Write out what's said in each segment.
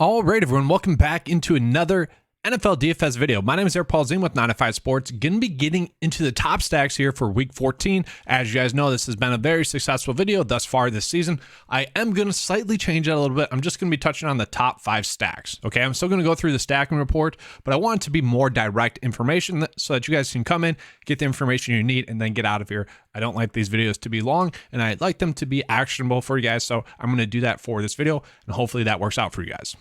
All right, everyone, welcome back into another NFL DFS video. My name is Polzin with 9to5 Sports. Going to be getting into the top stacks here for week 14. As you guys know, this has been a very successful video thus far this season. I am going to slightly change it a little bit. I'm just going to be touching on the top 5 stacks. Okay, I'm still going to go through the stacking report, but I want it to be more direct information so that you guys can come in, get the information you need, and then get out of here. I don't like these videos to be long, and I like them to be actionable for you guys, so I'm going to do that for this video, and hopefully that works out for you guys.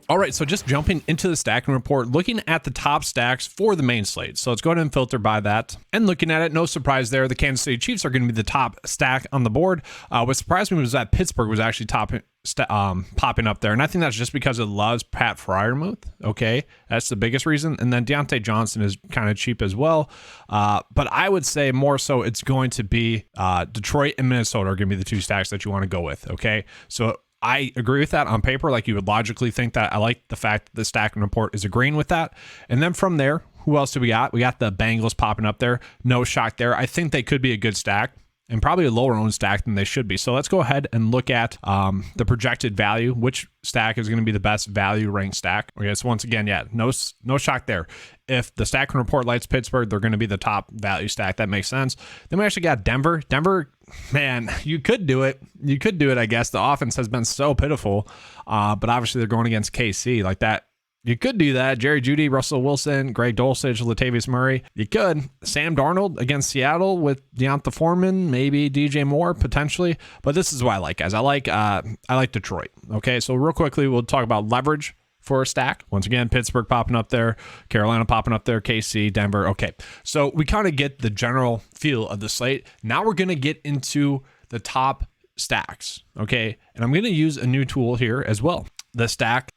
All right, so just jumping into the stacking report, looking at the top stacks for the main slate. So let's go ahead and filter by that. And looking at it, no surprise there, the Kansas City Chiefs are going to be the top stack on the board. What surprised me was that Pittsburgh was actually popping up there. And I think that's just because it loves Pat Freiermuth. Okay, that's the biggest reason. And then Deontay Johnson is kind of cheap as well. But I would say more so it's going to be Detroit and Minnesota are going to be the two stacks that you want to go with. Okay, so I agree with that on paper. Like, you would logically think that. I like the fact that the stacking report is agreeing with that. And then from there, who else do we got? We got the Bengals popping up there. No shock there. I think they could be a good stack and probably a lower owned stack than they should be. So let's go ahead and look at the projected value. Which stack is going to be the best value ranked stack? Okay, so once again, yeah, no shock there. If the stacking report likes Pittsburgh, they're going to be the top value stack. That makes sense. Then we actually got Denver. Denver, man, you could do it. You could do it, I guess. The offense has been so pitiful, but obviously they're going against KC like that. You could do that. Jerry Jeudy, Russell Wilson, Greg Dulcich, Latavius Murray. You could. Sam Darnold against Seattle with Deonta Foreman, maybe DJ Moore potentially. But this is what I like, guys. I like Detroit. Okay, so real quickly, we'll talk about leverage for a stack. Once again, Pittsburgh popping up there, Carolina popping up there, KC, Denver. Okay, so we kind of get the general feel of the slate. Now we're going to get into the top stacks. Okay, and I'm going to use a new tool here as well. The stack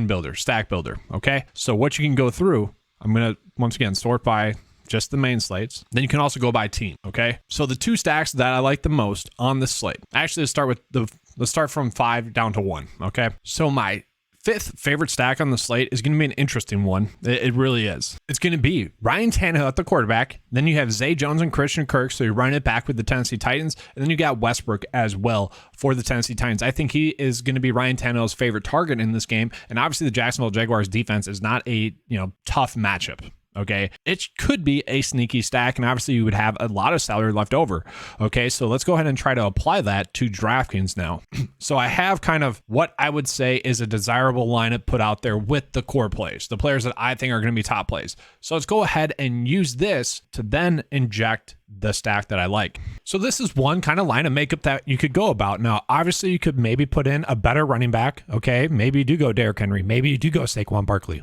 builder. Okay, so what you can go through, I'm going to once again sort by just the main slates. Then you can also go by team. Okay, so the two stacks that I like the most on this slate. Actually, let's start from 5 down to 1. Okay, so my 5th favorite stack on the slate is going to be an interesting one. It really is. It's going to be Ryan Tannehill at the quarterback. Then you have Zay Jones and Christian Kirk, so you're running it back with the Tennessee Titans. And then you got Westbrook as well for the Tennessee Titans. I think he is going to be Ryan Tannehill's favorite target in this game. And obviously the Jacksonville Jaguars defense is not a tough matchup. Okay, it could be a sneaky stack, and obviously you would have a lot of salary left over. Okay, so let's go ahead and try to apply that to DraftKings now. So I have kind of what I would say is a desirable lineup put out there with the core plays, the players that I think are going to be top plays. So let's go ahead and use this to then inject the stack that I like. So this is one kind of lineup makeup that you could go about. Now, obviously you could maybe put in a better running back. Okay, maybe you do go Derrick Henry. Maybe you do go Saquon Barkley.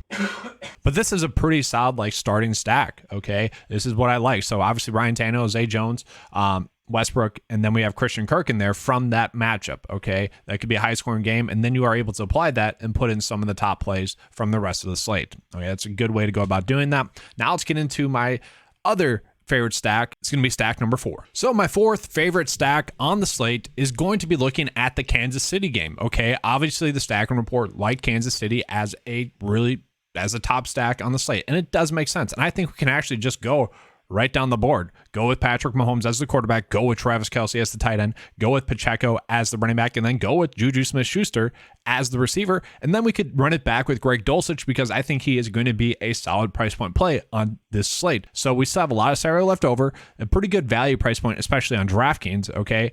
But this is a pretty solid starting stack. Okay, this is what I like. So obviously Ryan Tannehill, Zay Jones, Westbrook, and then we have Christian Kirk in there from that matchup. Okay, that could be a high scoring game, and then you are able to apply that and put in some of the top plays from the rest of the slate. Okay, that's a good way to go about doing that. Now let's get into my other favorite stack. It's going to be stack number 4. So my 4th favorite stack on the slate is going to be looking at the Kansas City game. Okay, obviously the stacking report liked Kansas City as a top stack on the slate, and it does make sense. And I think we can actually just go right down the board. Go with Patrick Mahomes as the quarterback, go with Travis Kelce as the tight end, go with Pacheco as the running back, and then go with Juju Smith-Schuster as the receiver. And then we could run it back with Greg Dulcich because I think he is going to be a solid price point play on this slate. So we still have a lot of salary left over, a pretty good value price point, especially on DraftKings. Okay,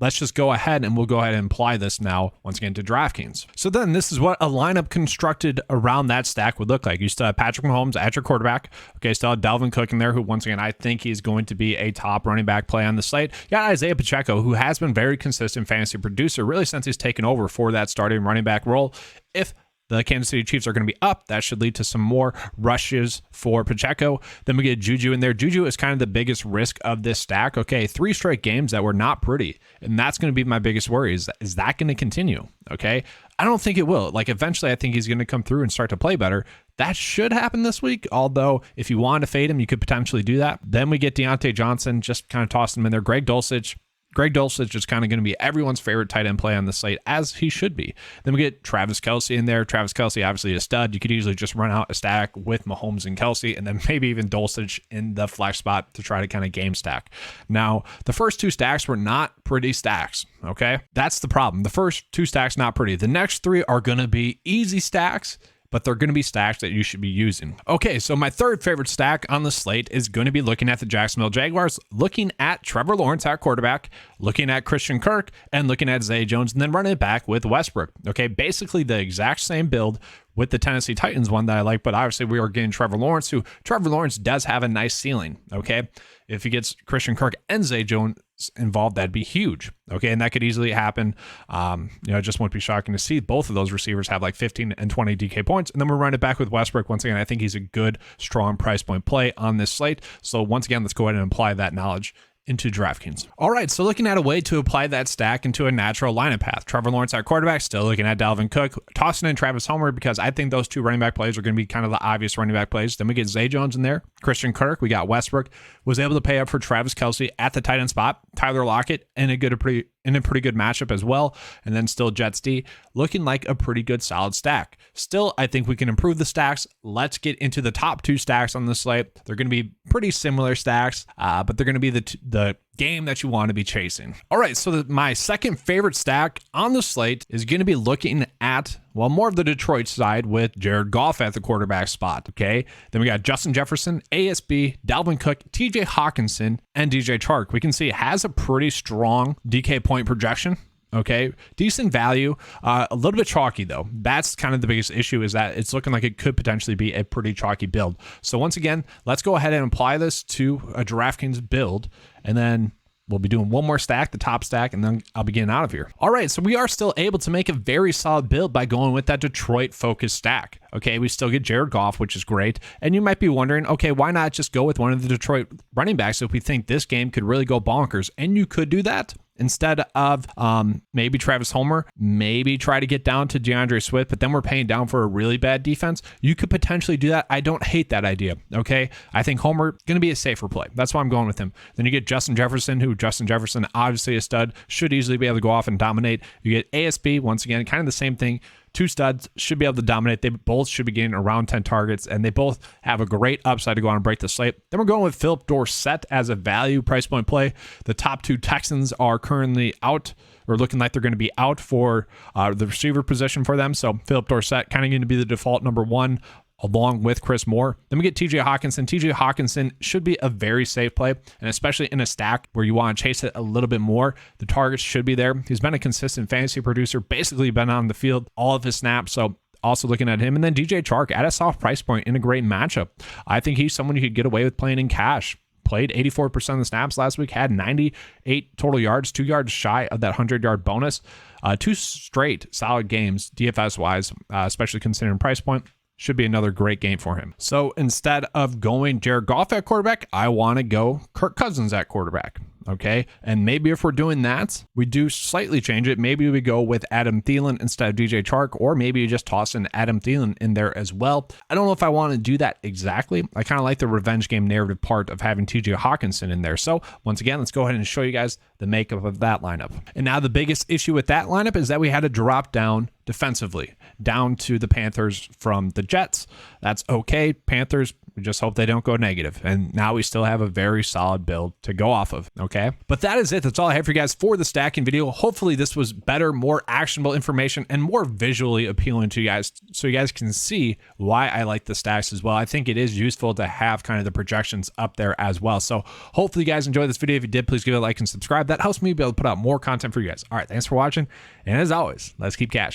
let's just go ahead and we'll go ahead and apply this now once again to DraftKings. So then this is what a lineup constructed around that stack would look like. You still have Patrick Mahomes at your quarterback. Okay, still have Dalvin Cook in there, who once again I think he's going to be a top running back play on the slate. You got Isaiah Pacheco, who has been very consistent fantasy producer really since he's taken over for that starting running back role. If the Kansas City Chiefs are going to be up, that should lead to some more rushes for Pacheco. Then we get Juju in there. Juju is kind of the biggest risk of this stack. Okay, 3 straight games that were not pretty, and that's going to be my biggest worry. Is that going to continue? Okay, I don't think it will. Eventually, I think he's going to come through and start to play better. That should happen this week, although if you want to fade him, you could potentially do that. Then we get Deontay Johnson, just kind of toss him in there. Greg Dulcich, Greg Dulcich is kind of going to be everyone's favorite tight end play on the slate, as he should be. Then we get Travis Kelce in there. Travis Kelce, obviously a stud. You could easily just run out a stack with Mahomes and Kelce, and then maybe even Dulcich in the flex spot to try to kind of game stack. Now, the first 2 stacks were not pretty stacks, okay? That's the problem. The first 2 stacks, not pretty. The next 3 are going to be easy stacks, but they're going to be stacks that you should be using. Okay, so my third favorite stack on the slate is going to be looking at the Jacksonville Jaguars, looking at Trevor Lawrence at quarterback, looking at Christian Kirk, and looking at Zay Jones, and then running it back with Westbrook. Okay, basically the exact same build with the Tennessee Titans one that I like, but obviously we are getting Trevor Lawrence, who Trevor Lawrence does have a nice ceiling, okay? If he gets Christian Kirk and Zay Jones involved, that'd be huge, okay? And that could easily happen. It just won't be shocking to see both of those receivers have like 15 and 20 DK points, and then we're running it back with Westbrook. Once again, I think he's a good, strong price point play on this slate. So once again, let's go ahead and apply that knowledge into DraftKings. All right, so looking at a way to apply that stack into a natural lineup path. Trevor Lawrence at quarterback, still looking at Dalvin Cook, tossing in Travis Homer because I think those 2 running back plays are going to be kind of the obvious running back plays. Then we get Zay Jones in there, Christian Kirk, we got Westbrook, was able to pay up for Travis Kelce at the tight end spot, Tyler Lockett in a pretty good matchup as well, and then still Jets D, looking like a pretty good solid stack. Still, I think we can improve the stacks. Let's get into the top 2 stacks on the slate. They're going to be pretty similar stacks, but they're going to be the game that you want to be chasing. All right, so my second favorite stack on the slate is going to be looking at, well, more of the Detroit side with Jared Goff at the quarterback spot, okay? Then we got Justin Jefferson, ASB, Dalvin Cook, TJ Hawkinson, and DJ Chark. We can see it has a pretty strong DK point projection. Okay, decent value, a little bit chalky though. That's kind of the biggest issue, is that it's looking like it could potentially be a pretty chalky build. So once again, let's go ahead and apply this to a DraftKings build, and then we'll be doing one more stack, the top stack, and then I'll be getting out of here. All right, so we are still able to make a very solid build by going with that Detroit focused stack. Okay, we still get Jared Goff, which is great. And you might be wondering, okay, why not just go with one of the Detroit running backs if we think this game could really go bonkers? And you could do that. Instead of maybe Travis Homer, maybe try to get down to DeAndre Swift, but then we're paying down for a really bad defense. You could potentially do that. I don't hate that idea, okay? I think Homer going to be a safer play. That's why I'm going with him. Then you get Justin Jefferson, obviously a stud, should easily be able to go off and dominate. You get ASB, once again, kind of the same thing. 2 studs should be able to dominate. They both should be getting around 10 targets, and they both have a great upside to go on and break the slate. Then we're going with Philip Dorsett as a value price point play. The top 2 Texans are currently out, or looking like they're going to be out for the receiver position for them. So Philip Dorsett kind of going to be the default number 1, along with Chris Moore. Then we get TJ Hawkinson. TJ Hawkinson should be a very safe play, and especially in a stack where you want to chase it a little bit more, the targets should be there. He's been a consistent fantasy producer, basically been on the field all of his snaps, so also looking at him. And then DJ Chark at a soft price point in a great matchup. I think he's someone you could get away with playing in cash. Played 84% of the snaps last week, had 98 total yards, 2 yards shy of that 100-yard bonus. 2 straight solid games DFS-wise, especially considering price point. Should be another great game for him. So instead of going Jared Goff at quarterback, I want to go Kirk Cousins at quarterback. Okay. And maybe if we're doing that, we do slightly change it. Maybe we go with Adam Thielen instead of DJ Chark, or maybe you just toss in Adam Thielen in there as well. I don't know if I want to do that exactly. I kind of like the revenge game narrative part of having TJ Hawkinson in there. So once again, let's go ahead and show you guys the makeup of that lineup. And now the biggest issue with that lineup is that we had to drop down defensively, down to the Panthers from the Jets. That's okay. Panthers, we just hope they don't go negative. And now we still have a very solid build to go off of, okay? But that is it. That's all I have for you guys for the stacking video. Hopefully this was better, more actionable information, and more visually appealing to you guys, so you guys can see why I like the stacks as well. I think it is useful to have kind of the projections up there as well. So hopefully you guys enjoyed this video. If you did, please give it a like and subscribe. That helps me be able to put out more content for you guys. All right, thanks for watching. And as always, let's keep cashing.